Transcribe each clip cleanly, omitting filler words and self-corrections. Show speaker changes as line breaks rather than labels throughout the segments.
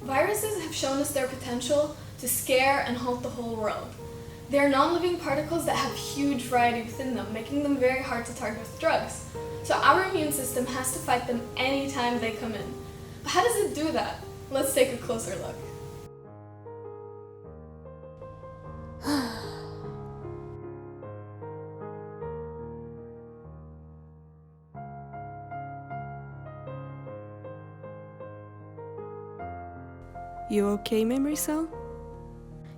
Viruses have shown us their potential to scare and halt the whole world. They are non-living particles that have huge variety within them, making them very hard to target with drugs. So our immune system has to fight them anytime they come in. But how does it do that? Let's take a closer look.
You okay, memory cell?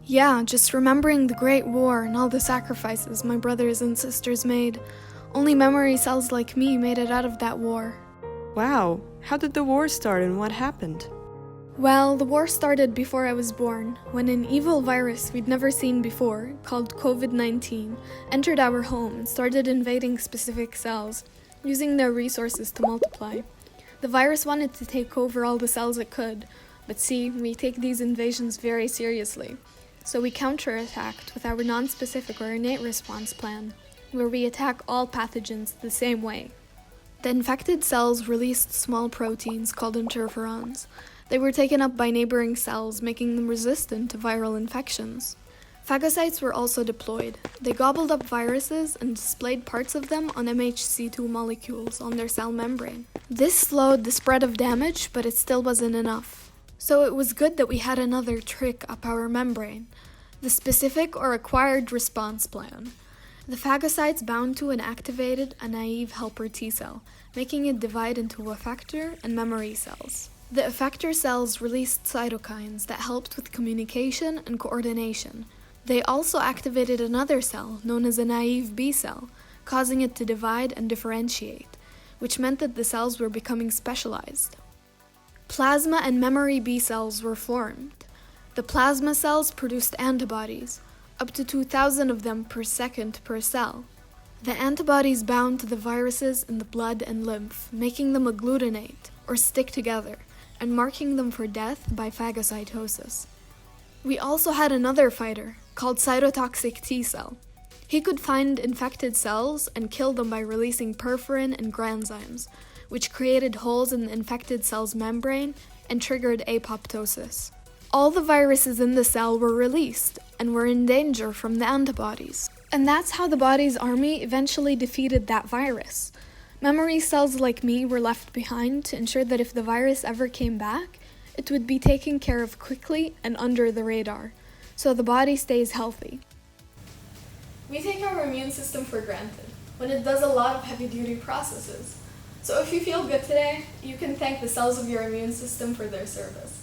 Yeah, just remembering the Great War and all the sacrifices my brothers and sisters made. Only memory cells like me made it out of that war.
Wow, how did the war start and what happened?
Well, the war started before I was born, when an evil virus we'd never seen before, called COVID-19, entered our home and started invading specific cells, using their resources to multiply. The virus wanted to take over all the cells it could, but see, we take these invasions very seriously. So we counterattacked with our non-specific or innate response plan, where we attack all pathogens the same way. The infected cells released small proteins called interferons. They were taken up by neighboring cells, making them resistant to viral infections. Phagocytes were also deployed. They gobbled up viruses and displayed parts of them on MHC2 molecules on their cell membrane. This slowed the spread of damage, but it still wasn't enough. So it was good that we had another trick up our membrane, the specific or acquired response plan. The phagocytes bound to and activated a naive helper T cell, making it divide into effector and memory cells. The effector cells released cytokines that helped with communication and coordination. They also activated another cell, known as a naive B cell, causing it to divide and differentiate, which meant that the cells were becoming specialized. Plasma and memory B cells were formed. The plasma cells produced antibodies, up to 2,000 of them per second per cell. The antibodies bound to the viruses in the blood and lymph, making them agglutinate, or stick together, and marking them for death by phagocytosis. We also had another fighter, called cytotoxic T cell. He could find infected cells and kill them by releasing perforin and granzymes, which created holes in the infected cell's membrane and triggered apoptosis. All the viruses in the cell were released and were in danger from the antibodies. And that's how the body's army eventually defeated that virus. Memory cells like me were left behind to ensure that if the virus ever came back, it would be taken care of quickly and under the radar, so the body stays healthy.
We take our immune system for granted when it does a lot of heavy-duty processes. So if you feel good today, you can thank the cells of your immune system for their service.